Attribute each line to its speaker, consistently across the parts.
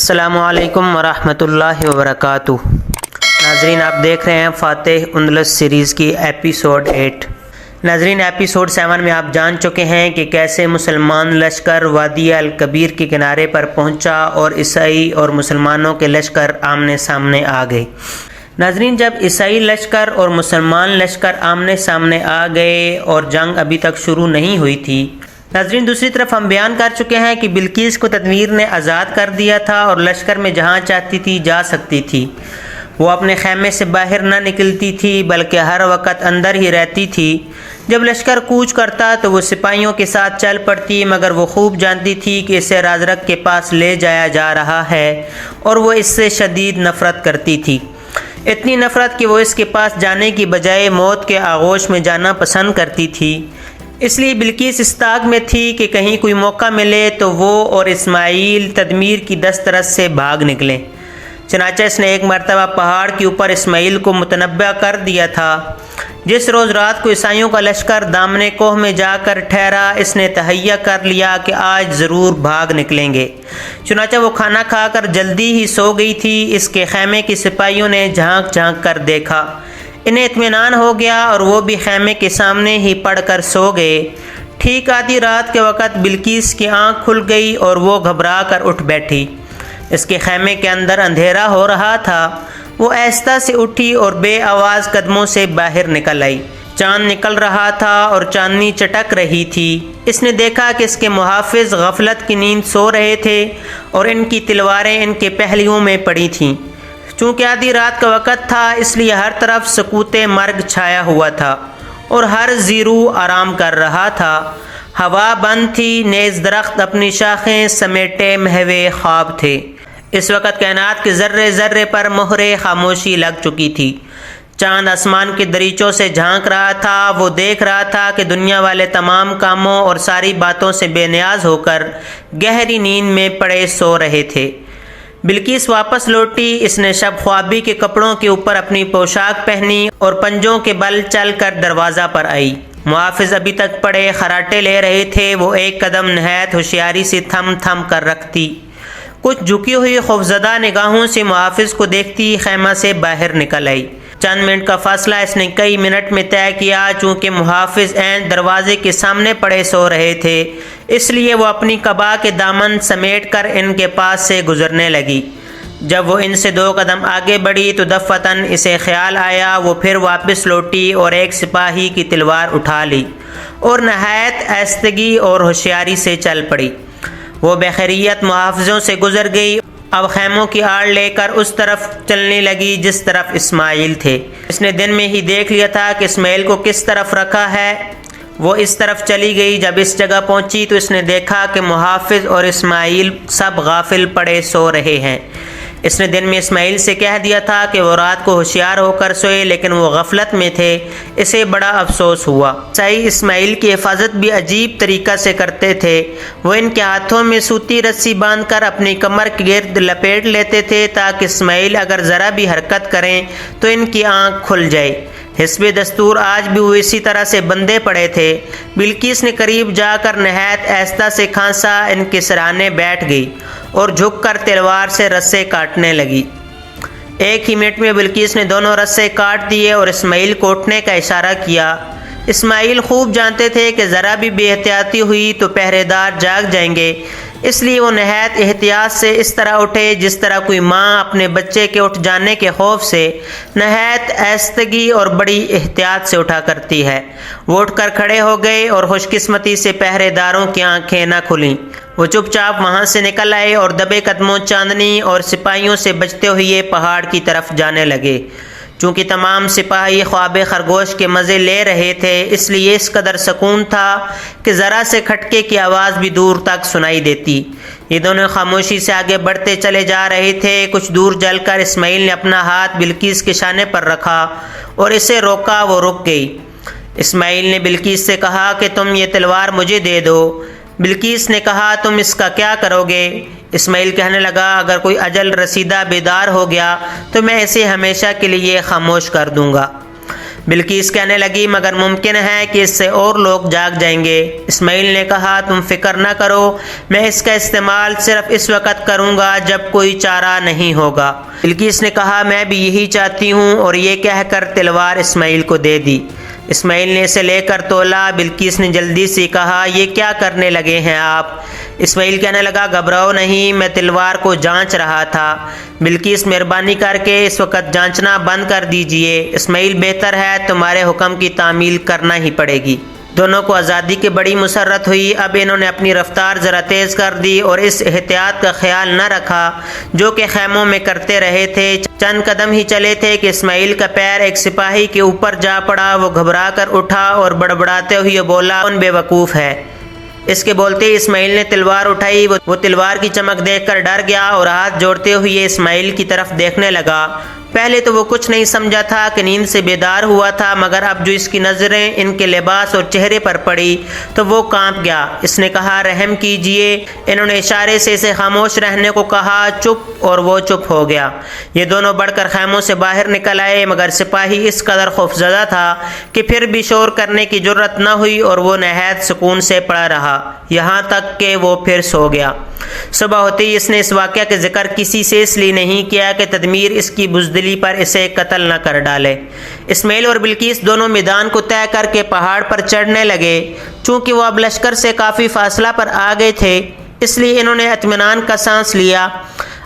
Speaker 1: السلام علیکم ورحمۃ اللہ وبرکاتہ۔ ناظرین، آپ دیکھ رہے ہیں فاتح اندلس سیریز کی ایپیسوڈ 8۔ ناظرین، ایپیسوڈ 7 میں آپ جان چکے ہیں کہ کیسے مسلمان لشکر وادی الکبیر کے کنارے پر پہنچا اور عیسائی اور مسلمانوں کے لشکر آمنے سامنے آ گئے۔ ناظرین، جب عیسائی لشکر اور مسلمان لشکر آمنے سامنے آ گئے اور جنگ ابھی تک شروع نہیں ہوئی تھی، ناظرین دوسری طرف ہم بیان کر چکے ہیں کہ بلقیس کو تدمیر نے آزاد کر دیا تھا اور لشکر میں جہاں چاہتی تھی جا سکتی تھی۔ وہ اپنے خیمے سے باہر نہ نکلتی تھی بلکہ ہر وقت اندر ہی رہتی تھی۔ جب لشکر کوچ کرتا تو وہ سپاہیوں کے ساتھ چل پڑتی، مگر وہ خوب جانتی تھی کہ اسے رازرک کے پاس لے جایا جا رہا ہے اور وہ اس سے شدید نفرت کرتی تھی، اتنی نفرت کہ وہ اس کے پاس جانے کی بجائے موت کے آغوش میں جانا پسند کرتی تھی۔ اس لیے بلقیس اس طاق میں تھی کہ کہیں کوئی موقع ملے تو وہ اور اسماعیل تدمیر کی دسترس سے بھاگ نکلیں۔ چنانچہ اس نے ایک مرتبہ پہاڑ کے اوپر اسماعیل کو متنبع کر دیا تھا۔ جس روز رات کو عیسائیوں کا لشکر دامن کوہ میں جا کر ٹھہرا، اس نے تہیہ کر لیا کہ آج ضرور بھاگ نکلیں گے۔ چنانچہ وہ کھانا کھا کر جلدی ہی سو گئی تھی۔ اس کے خیمے کے سپاہیوں نے جھانک جھانک کر دیکھا، انہیں اطمینان ہو گیا اور وہ بھی خیمے کے سامنے ہی پڑ کر سو گئے۔ ٹھیک آدھی رات کے وقت بلقیس کی آنکھ کھل گئی اور وہ گھبرا کر اٹھ بیٹھی۔ اس کے خیمے کے اندر اندھیرا ہو رہا تھا۔ وہ آہستہ سے اٹھی اور بے آواز قدموں سے باہر نکل آئی۔ چاند نکل رہا تھا اور چاندنی چٹک رہی تھی۔ اس نے دیکھا کہ اس کے محافظ غفلت کی نیند سو رہے تھے اور ان کی تلواریں ان کے پہلیوں میں پڑی تھیں۔ چونکہ آدھی رات کا وقت تھا، اس لیے ہر طرف سکوت مرگ چھایا ہوا تھا اور ہر زیرو آرام کر رہا تھا۔ ہوا بند تھی، نیز درخت اپنی شاخیں سمیٹے محو خواب تھے۔ اس وقت کائنات کے ذرے ذرے پر مہر خاموشی لگ چکی تھی۔ چاند آسمان کے دریچوں سے جھانک رہا تھا۔ وہ دیکھ رہا تھا کہ دنیا والے تمام کاموں اور ساری باتوں سے بے نیاز ہو کر گہری نیند میں پڑے سو رہے تھے۔ بلقیس واپس لوٹی۔ اس نے شب خوابی کے کپڑوں کے اوپر اپنی پوشاک پہنی اور پنجوں کے بل چل کر دروازہ پر آئی۔ محافظ ابھی تک پڑے خراٹے لے رہے تھے۔ وہ ایک قدم نہایت ہوشیاری سے تھم تھم کر رکھتی، کچھ جھکی ہوئی خوفزدہ نگاہوں سے محافظ کو دیکھتی خیمہ سے باہر نکل آئی۔ چند منٹ کا فاصلہ اس نے کئی منٹ میں طے کیا۔ چونکہ محافظ عین دروازے کے سامنے پڑے سو رہے تھے، اس لیے وہ اپنی قبا کے دامن سمیٹ کر ان کے پاس سے گزرنے لگی۔ جب وہ ان سے 2 قدم آگے بڑھی تو دفعتاً اسے خیال آیا۔ وہ پھر واپس لوٹی اور ایک سپاہی کی تلوار اٹھا لی اور نہایت آہستگی اور ہوشیاری سے چل پڑی۔ وہ بخیریت محافظوں سے گزر گئی، اب خیموں کی آڑ لے کر اس طرف چلنے لگی جس طرف اسماعیل تھے۔ اس نے دن میں ہی دیکھ لیا تھا کہ اسماعیل کو کس طرف رکھا ہے۔ وہ اس طرف چلی گئی۔ جب اس جگہ پہنچی تو اس نے دیکھا کہ محافظ اور اسماعیل سب غافل پڑے سو رہے ہیں۔ اس نے دن میں اسماعیل سے کہہ دیا تھا کہ وہ رات کو ہوشیار ہو کر سوئے، لیکن وہ غفلت میں تھے۔ اسے بڑا افسوس ہوا۔ عیسائی اسماعیل کی حفاظت بھی عجیب طریقہ سے کرتے تھے۔ وہ ان کے ہاتھوں میں سوتی رسی باندھ کر اپنی کمر کے گرد لپیٹ لیتے تھے تاکہ اسماعیل اگر ذرا بھی حرکت کریں تو ان کی آنکھ کھل جائے۔ حسب دستور آج بھی وہ اسی طرح سے بندھے پڑے تھے۔ بلقیس نے قریب جا کر نہایت آہستہ سے کھانسا، ان کے سرانے بیٹھ گئی اور جھک کر تلوار سے رسے کاٹنے لگی۔ ایک ہی منٹ میں بلقیس نے دونوں رسے کاٹ دیے اور اسماعیل کو اٹھنے کا اشارہ کیا۔ اسماعیل خوب جانتے تھے کہ ذرا بھی بے احتیاطی ہوئی تو پہرے دار جاگ جائیں گے، اس لیے وہ نہایت احتیاط سے اس طرح اٹھے جس طرح کوئی ماں اپنے بچے کے اٹھ جانے کے خوف سے نہایت آہستگی اور بڑی احتیاط سے اٹھا کرتی ہے۔ وہ اٹھ کر کھڑے ہو گئے اور خوش قسمتی سے پہرے داروں کی آنکھیں نہ کھلیں۔ وہ چپ چاپ وہاں سے نکل آئے اور دبے قدموں چاندنی اور سپاہیوں سے بچتے ہوئے پہاڑ کی طرف جانے لگے۔ چونکہ تمام سپاہی خواب خرگوش کے مزے لے رہے تھے، اس لیے اس قدر سکون تھا کہ ذرا سے کھٹکے کی آواز بھی دور تک سنائی دیتی۔ یہ دونوں خاموشی سے آگے بڑھتے چلے جا رہے تھے۔ کچھ دور جل کر اسماعیل نے اپنا ہاتھ بلقیس کے شانے پر رکھا اور اسے روکا۔ وہ رک گئی۔ اسماعیل نے بلقیس سے کہا کہ تم یہ تلوار مجھے دے دو۔ بلقیس نے کہا تم اس کا کیا کرو گے؟ اسماعیل کہنے لگا اگر کوئی اجل رسیدہ بیدار ہو گیا تو میں اسے ہمیشہ کے لیے خاموش کر دوں گا۔ بلقیس کہنے لگی مگر ممکن ہے کہ اس سے اور لوگ جاگ جائیں گے۔ اسماعیل نے کہا تم فکر نہ کرو، میں اس کا استعمال صرف اس وقت کروں گا جب کوئی چارہ نہیں ہوگا۔ بلقیس نے کہا میں بھی یہی چاہتی ہوں، اور یہ کہہ کر تلوار اسماعیل کو دے دی۔ اسماعیل نے اسے لے کر تولا۔ بلقیس نے جلدی سے کہا یہ کیا کرنے لگے ہیں آپ؟ اسماعیل کہنے لگا گھبراؤ نہیں، میں تلوار کو جانچ رہا تھا۔ بلقیس مہربانی کر کے اس وقت جانچنا بند کر دیجئے، اسماعیل بہتر ہے، تمہارے حکم کی تعمیل کرنا ہی پڑے گی۔ دونوں کو آزادی کی بڑی مسرت ہوئی۔ اب انہوں نے اپنی رفتار ذرا تیز کر دی اور اس احتیاط کا خیال نہ رکھا جو کہ خیموں میں کرتے رہے تھے۔ چند قدم ہی چلے تھے کہ اسماعیل کا پیر ایک سپاہی کے اوپر جا پڑا۔ وہ گھبرا کر اٹھا اور بڑبڑاتے ہوئے بولا کون بے وقوف ہے؟ اس کے بولتے ہی اسماعیل نے تلوار اٹھائی۔ وہ تلوار کی چمک دیکھ کر ڈر گیا اور ہاتھ جوڑتے ہوئے اسماعیل کی طرف دیکھنے لگا۔ پہلے تو وہ کچھ نہیں سمجھا تھا کہ نیند سے بیدار ہوا تھا، مگر اب جو اس کی نظریں ان کے لباس اور چہرے پر پڑی تو وہ کانپ گیا۔ اس نے کہا رحم کیجئے۔ انہوں نے اشارے سے اسے خاموش رہنے کو کہا، چپ، اور وہ چپ ہو گیا۔ یہ دونوں بڑھ کر خیموں سے باہر نکل آئے، مگر سپاہی اس قدر خوفزدہ تھا کہ پھر بھی شور کرنے کی جرت نہ ہوئی اور وہ نہایت سکون سے پڑا رہا، یہاں تک کہ وہ پھر سو گیا۔ صبح ہوتے ہی اس نے اس واقعہ کے ذکر کسی سے اس لیے نہیں کیا کہ تدمیر اس کی بزدلی پر اسے قتل نہ کر ڈالے۔ اسماعیل اور بلقیس دونوں میدان کو طے کر کے پہاڑ پر چڑھنے لگے۔ چونکہ وہ اب لشکر سے کافی فاصلہ پر آ گئے تھے، اس لیے انہوں نے اطمینان کا سانس لیا۔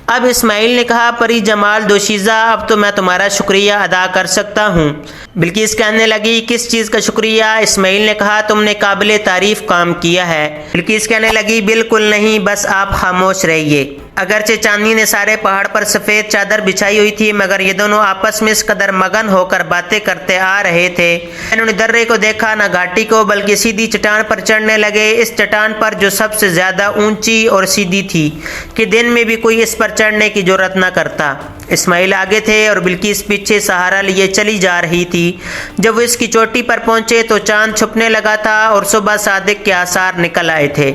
Speaker 1: اب اسماعیل نے کہا پری جمال دوشیزہ، اب تو میں تمہارا شکریہ ادا کر سکتا ہوں۔ بلقیس کہنے لگی کس چیز کا شکریہ؟ اسماعیل نے کہا تم نے قابل تعریف کام کیا ہے۔ بلقیس کہنے لگی بالکل نہیں، بس آپ خاموش رہیے۔ اگرچہ چاندنی نے سارے پہاڑ پر سفید چادر بچھائی ہوئی تھی، مگر یہ دونوں آپس میں اس قدر مگن ہو کر باتیں کرتے آ رہے تھے۔ انہوں نے درے کو دیکھا نہ گھاٹی کو، بلکہ سیدھی چٹان پر چڑھنے لگے، اس چٹان پر جو سب سے زیادہ اونچی اور سیدھی تھی کہ دن میں بھی کوئی اس پر چڑھنے کی جرت نہ کرتا۔ اسماعیل آگے تھے اور بلقیس پیچھے سہارا لیے چلی جا رہی تھی۔ جب وہ اس کی چوٹی پر پہنچے تو چاند چھپنے لگا تھا اور صبح صادق کے آثار نکل آئے تھے۔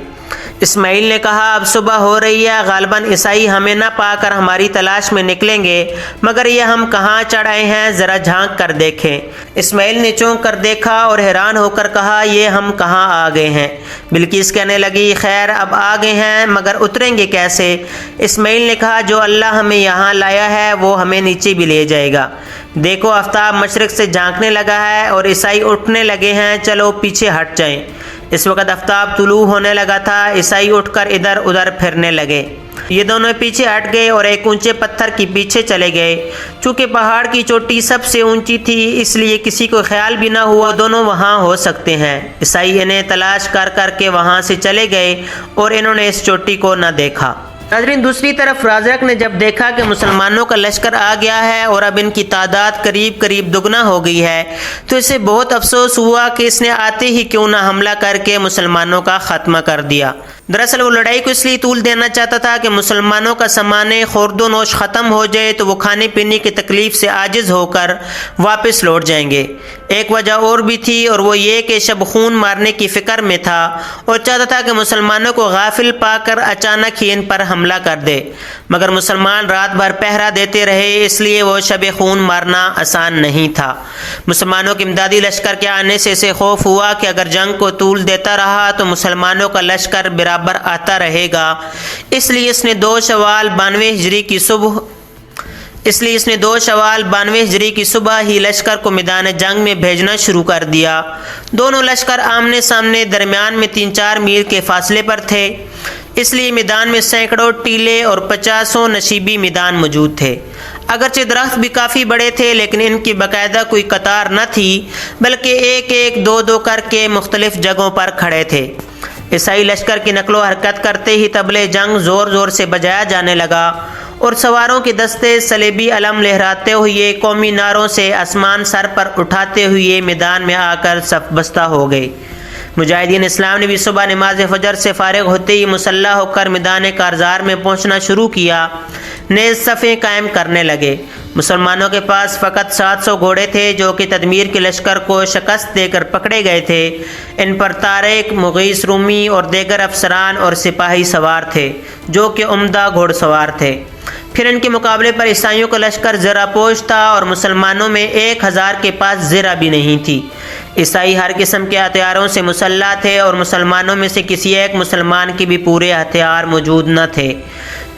Speaker 1: اسماعیل نے کہا اب صبح ہو رہی ہے، غالباً عیسائی ہمیں نہ پا کر ہماری تلاش میں نکلیں گے، مگر یہ ہم کہاں چڑھ آئے ہیں، ذرا جھانک کر دیکھیں۔ اسماعیل نے چونک کر دیکھا اور حیران ہو کر کہا یہ ہم کہاں آ گئے ہیں؟ بلقیس کہنے لگی خیر اب آ گئے ہیں، مگر اتریں گے کیسے؟ اسماعیل نے کہا جو اللہ ہمیں یہاں لایا ہے وہ ہمیں نیچے بھی لے جائے گا۔ دیکھو آفتاب مشرق سے جھانکنے لگا ہے اور عیسائی اٹھنے لگے ہیں، چلو پیچھے ہٹ جائیں۔ اس وقت آفتاب طلوع ہونے لگا تھا، عیسائی اٹھ کر ادھر ادھر پھرنے لگے۔ یہ دونوں پیچھے ہٹ گئے اور ایک اونچے پتھر کے پیچھے چلے گئے۔ چونکہ پہاڑ کی چوٹی سب سے اونچی تھی، اس لیے کسی کو خیال بھی نہ ہوا دونوں وہاں ہو سکتے ہیں۔ عیسائی انہیں تلاش کر کر کے وہاں سے چلے گئے اور انہوں نے اس چوٹی کو نہ دیکھا۔ ناظرین دوسری طرف رازق نے جب دیکھا کہ مسلمانوں کا لشکر آ گیا ہے اور اب ان کی تعداد قریب قریب دگنا ہو گئی ہے تو اسے بہت افسوس ہوا کہ اس نے آتے ہی کیوں نہ حملہ کر کے مسلمانوں کا خاتمہ کر دیا۔ دراصل وہ لڑائی کو اس لیے طول دینا چاہتا تھا کہ مسلمانوں کا سامان خورد و نوش ختم ہو جائے تو وہ کھانے پینے کی تکلیف سے عاجز ہو کر واپس لوٹ جائیں گے۔ ایک وجہ اور بھی تھی اور وہ یہ کہ شب خون مارنے کی فکر میں تھا اور چاہتا تھا کہ مسلمانوں کو غافل پا کر اچانک ہی ان پر حملہ کر دے، مگر مسلمان رات بھر پہرا دیتے رہے، اس لیے وہ شب خون مارنا آسان نہیں تھا۔ مسلمانوں کے امدادی لشکر کے آنے سے اسے خوف ہوا کہ اگر جنگ کو طول دیتا رہا تو مسلمانوں کا لشکر برابر آتا رہے گا، اس لیے اس نے 2 شوال 92 ہجری کی صبح ہی لشکر کو میدان جنگ میں بھیجنا شروع کر دیا۔ دونوں لشکر آمنے سامنے درمیان میں 3-4 میل کے فاصلے پر تھے، اس لیے میدان میں سینکڑوں ٹیلے اور 50 نشیبی میدان موجود تھے۔ اگرچہ درخت بھی کافی بڑے تھے لیکن ان کی باقاعدہ کوئی قطار نہ تھی، بلکہ ایک ایک 2 کر کے مختلف جگہوں پر کھڑے تھے۔ عیسائی لشکر کی نقل و حرکت کرتے ہی طبلِ جنگ زور زور سے بجایا جانے لگا اور سواروں کے دستے صلیبی علم لہراتے ہوئے قومی نعروں سے آسمان سر پر اٹھاتے ہوئے میدان میں آ کر صف بستہ ہو گئے۔ مجاہدین اسلام نے بھی صبح نماز فجر سے فارغ ہوتے ہی مسلح ہو کر میدان کارزار میں پہنچنا شروع کیا، نیز صفیں قائم کرنے لگے۔ مسلمانوں کے پاس فقط 700 گھوڑے تھے جو کہ تدمیر کے لشکر کو شکست دے کر پکڑے گئے تھے۔ ان پر طارق، مغیث رومی اور دیگر افسران اور سپاہی سوار تھے جو کہ عمدہ گھوڑ سوار تھے۔ پھر ان کے مقابلے پر عیسائیوں کا لشکر زرہ پوش تھا اور مسلمانوں میں 1000 کے پاس زرہ بھی نہیں تھی۔ عیسائی ہر قسم کے ہتھیاروں سے مسلح تھے اور مسلمانوں میں سے کسی ایک مسلمان کے بھی پورے ہتھیار موجود نہ تھے۔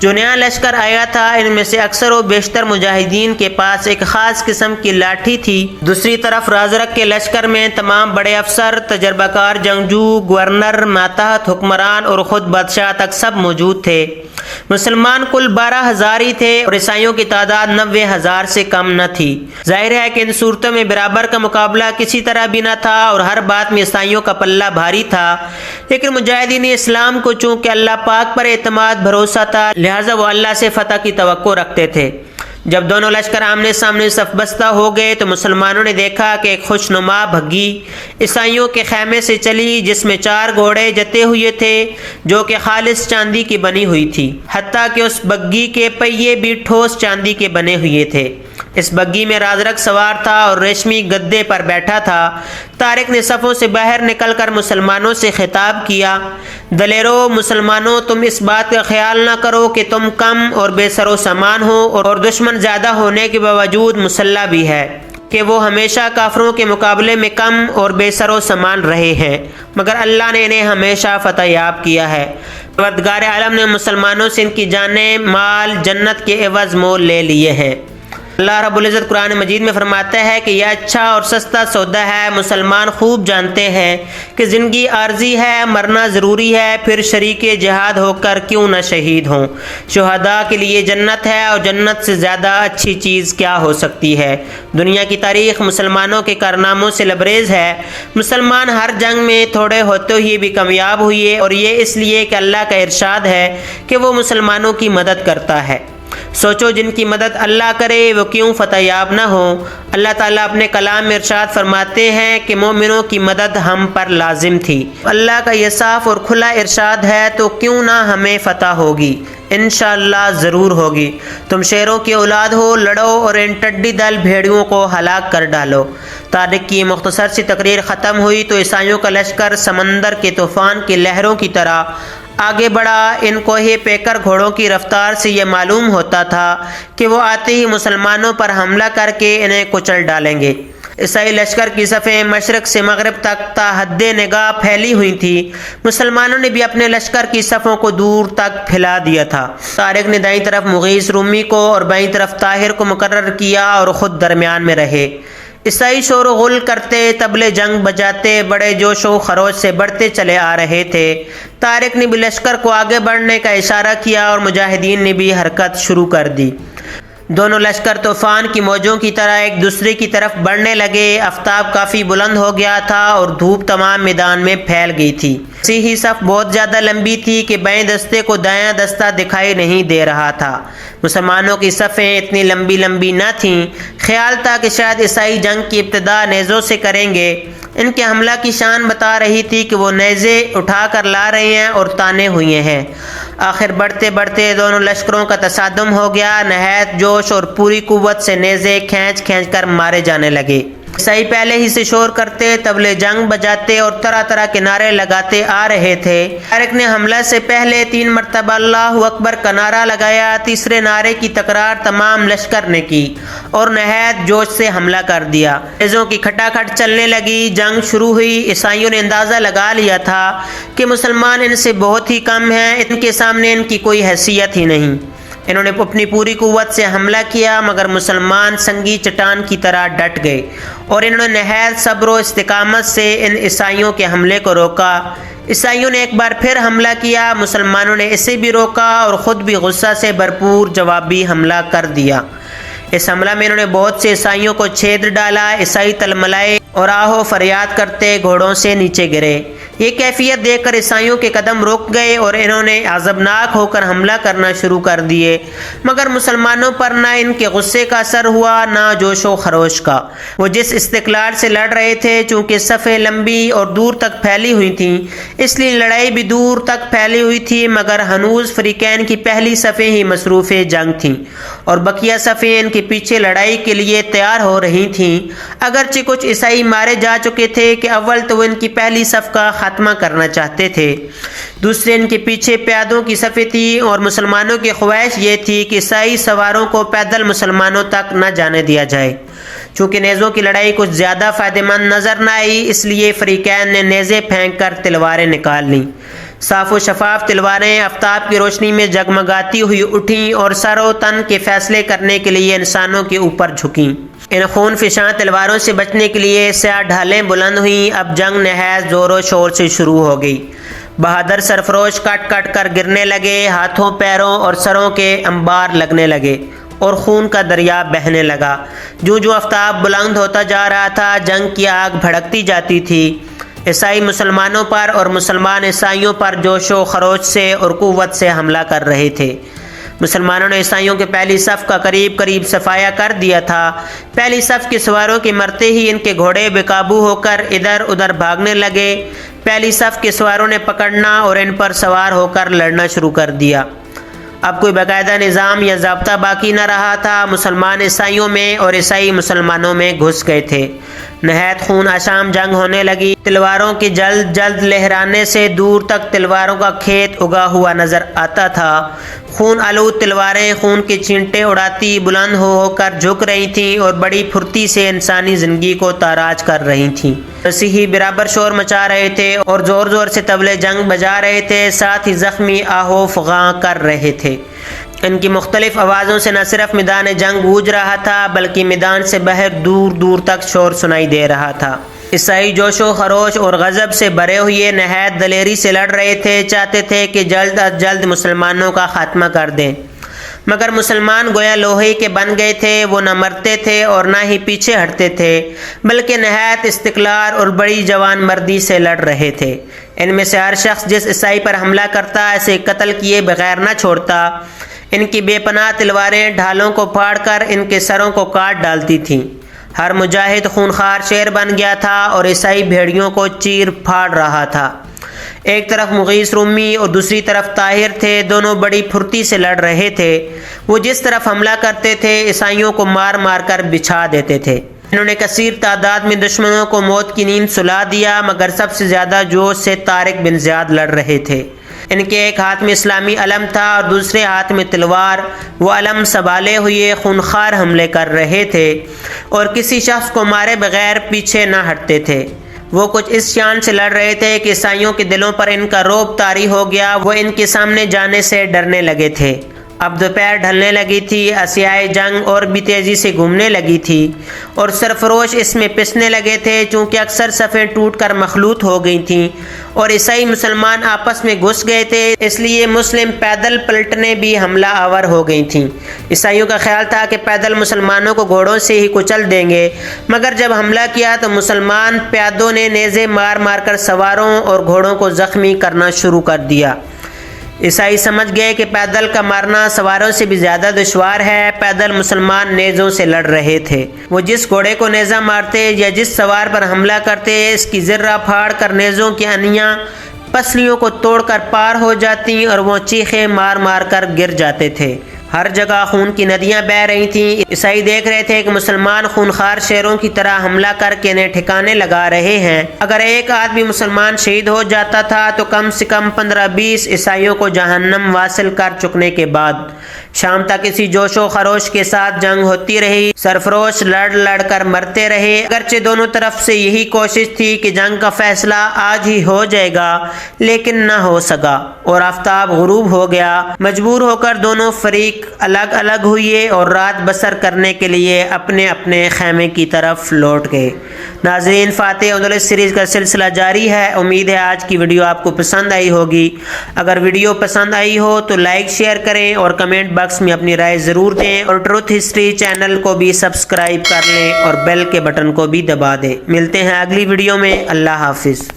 Speaker 1: جو نیا لشکر آیا تھا ان میں سے اکثر و بیشتر مجاہدین کے پاس ایک خاص قسم کی لاٹھی تھی۔ دوسری طرف رازرک کے لشکر میں تمام بڑے افسر، تجربہ کار جنگجو، گورنر، ماتحت حکمران اور خود بادشاہ تک سب موجود تھے۔ مسلمان کل 12,000 ہی تھے اور عیسائیوں کی تعداد 90,000 سے کم نہ تھی۔ ظاہر ہے کہ ان صورتوں میں برابر کا مقابلہ کسی طرح بھی نہ تھا اور ہر بات میں عیسائیوں کا پلہ بھاری تھا، لیکن مجاہدین اسلام کو چونکہ اللہ پاک پر اعتماد بھروسہ تھا لہٰذا وہ اللہ سے فتح کی توقع رکھتے تھے۔ جب دونوں لشکر آمنے سامنے صف بستہ ہو گئے تو مسلمانوں نے دیکھا کہ ایک خوشنما بھگی عیسائیوں کے خیمے سے چلی جس میں 4 گھوڑے جتے ہوئے تھے جو کہ خالص چاندی کی بنی ہوئی تھی، حتیٰ کہ اس بگھی کے پہیے بھی ٹھوس چاندی کے بنے ہوئے تھے۔ اس بگھی میں رازرک سوار تھا اور ریشمی گدے پر بیٹھا تھا۔ طارق نے صفوں سے باہر نکل کر مسلمانوں سے خطاب کیا، دلیرو مسلمانوں، تم اس بات کا خیال نہ کرو کہ تم کم اور بے سر و سامان ہو اور دشمن زیادہ ہونے کے باوجود مسلح بھی ہے، کہ وہ ہمیشہ کافروں کے مقابلے میں کم اور بے سر و سامان رہے ہیں، مگر اللہ نے انہیں ہمیشہ فتح یاب کیا ہے۔ پروردگار عالم نے مسلمانوں سے ان کی جانیں، مال، جنت کے عوض مول لے لیے ہیں۔ اللہ رب العزت قرآن مجید میں فرماتا ہے کہ یہ اچھا اور سستا سودا ہے۔ مسلمان خوب جانتے ہیں کہ زندگی عارضی ہے، مرنا ضروری ہے، پھر شریک جہاد ہو کر کیوں نہ شہید ہوں۔ شہداء کے لیے جنت ہے اور جنت سے زیادہ اچھی چیز کیا ہو سکتی ہے۔ دنیا کی تاریخ مسلمانوں کے کارناموں سے لبریز ہے۔ مسلمان ہر جنگ میں تھوڑے ہوتے ہوئے بھی کامیاب ہوئے اور یہ اس لیے کہ اللہ کا ارشاد ہے کہ وہ مسلمانوں کی مدد کرتا ہے۔ سوچو جن کی مدد اللہ کرے وہ کیوں فتح یاب نہ ہو۔ اللہ تعالیٰ اپنے کلام میں ارشاد فرماتے ہیں کہ مومنوں کی مدد ہم پر لازم تھی۔ اللہ کا یہ صاف اور کھلا ارشاد ہے تو کیوں نہ ہمیں فتح ہوگی، انشاءاللہ ضرور ہوگی۔ تم شیروں کی اولاد ہو، لڑو اور ان ٹڈی دل بھیڑیوں کو ہلاک کر ڈالو۔ طارق کی مختصر سی تقریر ختم ہوئی تو عیسائیوں کا لشکر سمندر کے طوفان کی لہروں کی طرح آگے بڑھا۔ ان کوہ پیکر گھوڑوں کی رفتار سے یہ معلوم ہوتا تھا کہ وہ آتے ہی مسلمانوں پر حملہ کر کے انہیں کچل ڈالیں گے۔ عیسائی لشکر کی صفیں مشرق سے مغرب تک تا حد نگاہ پھیلی ہوئی تھی۔ مسلمانوں نے بھی اپنے لشکر کی صفوں کو دور تک پھیلا دیا تھا۔ طارق نے دائیں طرف مغیث رومی کو اور بائیں طرف طاہر کو مقرر کیا اور خود درمیان میں رہے۔ عیسائی شور و غل کرتے، طبلے جنگ بجاتے، بڑے جوش و خروش سے بڑھتے چلے آ رہے تھے۔ طارق نے بھی لشکر کو آگے بڑھنے کا اشارہ کیا اور مجاہدین نے بھی حرکت شروع کر دی۔ دونوں لشکر طوفان کی موجوں کی طرح ایک دوسرے کی طرف بڑھنے لگے۔ آفتاب کافی بلند ہو گیا تھا اور دھوپ تمام میدان میں پھیل گئی تھی۔ صحیح صف بہت زیادہ لمبی تھی کہ بائیں دستے کو دایاں دستہ دکھائی نہیں دے رہا تھا۔ مسلمانوں کی صفیں اتنی لمبی لمبی نہ تھیں۔ خیال تھا کہ شاید عیسائی جنگ کی ابتدا نیزوں سے کریں گے۔ ان کے حملہ کی شان بتا رہی تھی کہ وہ نیزے اٹھا کر لا رہے ہیں اور تانے ہوئے ہیں۔ آخر بڑھتے بڑھتے دونوں لشکروں کا تصادم ہو گیا۔ نہایت جوش اور پوری قوت سے نیزے کھینچ کھینچ کر مارے جانے لگے۔ عیسائی پہلے ہی سے شور کرتے، طبلے جنگ بجاتے اور طرح طرح کے نعرے لگاتے آ رہے تھے۔ طارق نے حملہ سے پہلے 3 مرتبہ اللہ اکبر کا نعرہ لگایا۔ تیسرے نعرے کی تکرار تمام لشکر نے کی اور نہایت جوش سے حملہ کر دیا۔ نیزوں کی کھٹاکھٹ چلنے لگی۔ جنگ شروع ہوئی۔ عیسائیوں نے اندازہ لگا لیا تھا کہ مسلمان ان سے بہت ہی کم ہیں، ان کے سامنے ان کی کوئی حیثیت ہی نہیں۔ انہوں نے اپنی پوری قوت سے حملہ کیا مگر مسلمان سنگی چٹان کی طرح ڈٹ گئے اور انہوں نے نہایت صبر و استقامت سے ان عیسائیوں کے حملے کو روکا۔ عیسائیوں نے ایک بار پھر حملہ کیا۔ مسلمانوں نے اسے بھی روکا اور خود بھی غصہ سے بھرپور جوابی حملہ کر دیا۔ اس حملہ میں انہوں نے بہت سے عیسائیوں کو چھید ڈالا۔ عیسائی تلملائے اور آہو فریاد کرتے گھوڑوں سے نیچے گرے۔ یہ کیفیت دیکھ کر عیسائیوں کے قدم رک گئے اور انہوں نے عذابناک ہو کر حملہ کرنا شروع کر دیے، مگر مسلمانوں پر نہ ان کے غصے کا اثر ہوا نہ جوش و خروش کا۔ وہ جس استقلال سے لڑ رہے تھے، چونکہ صفیں لمبی اور دور تک پھیلی ہوئی تھیں اس لیے لڑائی بھی دور تک پھیلی ہوئی تھی، مگر ہنوز فریقین کی پہلی صفیں ہی مصروف جنگ تھیں اور بقیہ صفیں ان کے پیچھے لڑائی کے لیے تیار ہو رہی تھیں۔ اگرچہ کچھ عیسائی مارے جا چکے تھے کہ اول تو وہ ان کی پہلی صف کا خاتمہ کرنا چاہتے تھے، دوسرے ان کے پیچھے پیادوں کی صفیں تھی اور مسلمانوں کی خواہش یہ تھی کہ عیسائی سواروں کو پیدل مسلمانوں تک نہ جانے دیا جائے۔ چونکہ نیزوں کی لڑائی کچھ زیادہ فائدہ مند نظر نہ آئی، اس لیے فریقین نے نیزیں پھینک کر تلواریں نکال لیں۔ صاف و شفاف تلواریں آفتاب کی روشنی میں جگمگاتی ہوئی اٹھیں اور سر و تن کے فیصلے کرنے کے لیے انسانوں کے اوپر جھکیں۔ ان خون فشاں تلواروں سے بچنے کے لیے سیاہ ڈھالیں بلند ہوئیں۔ اب جنگ نہایت زور و شور سے شروع ہو گئی۔ بہادر سرفروش کٹ کٹ کر گرنے لگے، ہاتھوں پیروں اور سروں کے انبار لگنے لگے اور خون کا دریا بہنے لگا۔ جو جو آفتاب بلند ہوتا جا رہا تھا، جنگ کی آگ بھڑکتی جاتی تھی۔ عیسائی مسلمانوں پر اور مسلمان عیسائیوں پر جوش و خروش سے اور قوت سے حملہ کر رہے تھے۔ مسلمانوں نے عیسائیوں کے پہلی صف کا قریب قریب صفایا کر دیا تھا۔ پہلی صف کے سواروں کے مرتے ہی ان کے گھوڑے بے قابو ہو کر ادھر ادھر بھاگنے لگے۔ پہلی صف کے سواروں نے پکڑنا اور ان پر سوار ہو کر لڑنا شروع کر دیا۔ اب کوئی باقاعدہ نظام یا ضابطہ باقی نہ رہا تھا۔ مسلمان عیسائیوں میں اور عیسائی مسلمانوں میں گھس گئے تھے۔ نہایت خون آشام جنگ ہونے لگی۔ تلواروں کے جلد جلد لہرانے سے دور تک تلواروں کا کھیت اگا ہوا نظر آتا تھا۔ خون آلود تلواریں خون کے چھینٹے اڑاتی بلند ہو کر جھک رہی تھیں اور بڑی پھرتی سے انسانی زندگی کو تاراج کر رہی تھیں۔ مسیحی برابر شور مچا رہے تھے اور زور زور سے طبلے جنگ بجا رہے تھے، ساتھ ہی زخمی آہو فغاں کر رہے تھے۔ ان کی مختلف آوازوں سے نہ صرف میدان جنگ گونج رہا تھا بلکہ میدان سے باہر دور دور تک شور سنائی دے رہا تھا۔ عیسائی جوش و خروش اور غضب سے بھرے ہوئے نہایت دلیری سے لڑ رہے تھے، چاہتے تھے کہ جلد از جلد مسلمانوں کا خاتمہ کر دیں، مگر مسلمان گویا لوہے کے بن گئے تھے۔ وہ نہ مرتے تھے اور نہ ہی پیچھے ہٹتے تھے بلکہ نہایت استقلال اور بڑی جوان مردی سے لڑ رہے تھے۔ ان میں سے ہر شخص جس عیسائی پر حملہ کرتا اسے قتل کیے بغیر نہ چھوڑتا۔ ان کی بے پناہ تلواریں ڈھالوں کو پھاڑ کر ان کے سروں کو کاٹ ڈالتی تھیں۔ ہر مجاہد خونخوار شیر بن گیا تھا اور عیسائی بھیڑیوں کو چیر پھاڑ رہا تھا۔ ایک طرف مغیث رومی اور دوسری طرف طاہر تھے، دونوں بڑی پھرتی سے لڑ رہے تھے۔ وہ جس طرف حملہ کرتے تھے عیسائیوں کو مار مار کر بچھا دیتے تھے۔ انہوں نے کثیر تعداد میں دشمنوں کو موت کی نیند سلا دیا، مگر سب سے زیادہ جوش سے طارق بن زیاد لڑ رہے تھے۔ ان کے ایک ہاتھ میں اسلامی علم تھا اور دوسرے ہاتھ میں تلوار۔ وہ علم سنبھالے ہوئے خونخوار حملے کر رہے تھے اور کسی شخص کو مارے بغیر پیچھے نہ ہٹتے تھے۔ وہ کچھ اس شان سے لڑ رہے تھے کہ عیسائیوں کے دلوں پر ان کا رعب طاری ہو گیا۔ وہ ان کے سامنے جانے سے ڈرنے لگے تھے۔ اب دوپہر ڈھلنے لگی تھی، اسیائے جنگ اور بھی تیزی سے گھومنے لگی تھی اور سرفروش اس میں پسنے لگے تھے، چونکہ اکثر صفیں ٹوٹ کر مخلوط ہو گئی تھیں اور عیسائی مسلمان آپس میں گھس گئے تھے، اس لیے مسلم پیدل پلٹنے بھی حملہ آور ہو گئی تھیں۔ عیسائیوں کا خیال تھا کہ پیدل مسلمانوں کو گھوڑوں سے ہی کچل دیں گے، مگر جب حملہ کیا تو مسلمان پیادوں نے نیزے مار مار کر سواروں اور گھوڑوں کو زخمی کرنا شروع کر دیا۔ عیسائی سمجھ گئے کہ پیدل کا مارنا سواروں سے بھی زیادہ دشوار ہے۔ پیدل مسلمان نیزوں سے لڑ رہے تھے۔ وہ جس گھوڑے کو نیزہ مارتے یا جس سوار پر حملہ کرتے، اس کی زرہ پھاڑ کر نیزوں کی انیاں پسلیوں کو توڑ کر پار ہو جاتی اور وہ چیخیں مار مار کر گر جاتے تھے۔ ہر جگہ خون کی ندیاں بہہ رہی تھیں۔ عیسائی دیکھ رہے تھے کہ مسلمان خونخوار شیروں کی طرح حملہ کر کے انہیں ٹھکانے لگا رہے ہیں۔ اگر ایک آدمی مسلمان شہید ہو جاتا تھا تو کم سے کم 15-20 عیسائیوں کو جہنم واصل کر چکنے کے بعد شام تک اسی جوش و خروش کے ساتھ جنگ ہوتی رہی۔ سرفروش لڑ لڑ کر مرتے رہے، اگرچہ دونوں طرف سے یہی کوشش تھی کہ جنگ کا فیصلہ آج ہی ہو جائے گا، لیکن نہ ہو سکا اور آفتاب غروب ہو گیا۔ مجبور ہو کر دونوں فریق الگ الگ ہوئے اور رات بسر کرنے کے لیے اپنے اپنے خیمے کی طرف لوٹ گئے۔ ناظرین، فاتح اندلس سیریز کا سلسلہ جاری ہے۔ امید ہے آج کی ویڈیو آپ کو پسند آئی ہوگی۔ اگر ویڈیو پسند آئی ہو تو لائک شیئر کریں اور کمنٹ باکس میں اپنی رائے ضرور دیں، اور ٹروتھ ہسٹری چینل کو بھی سبسکرائب کر لیں اور بیل کے بٹن کو بھی دبا دیں۔ ملتے ہیں اگلی ویڈیو میں۔ اللہ حافظ۔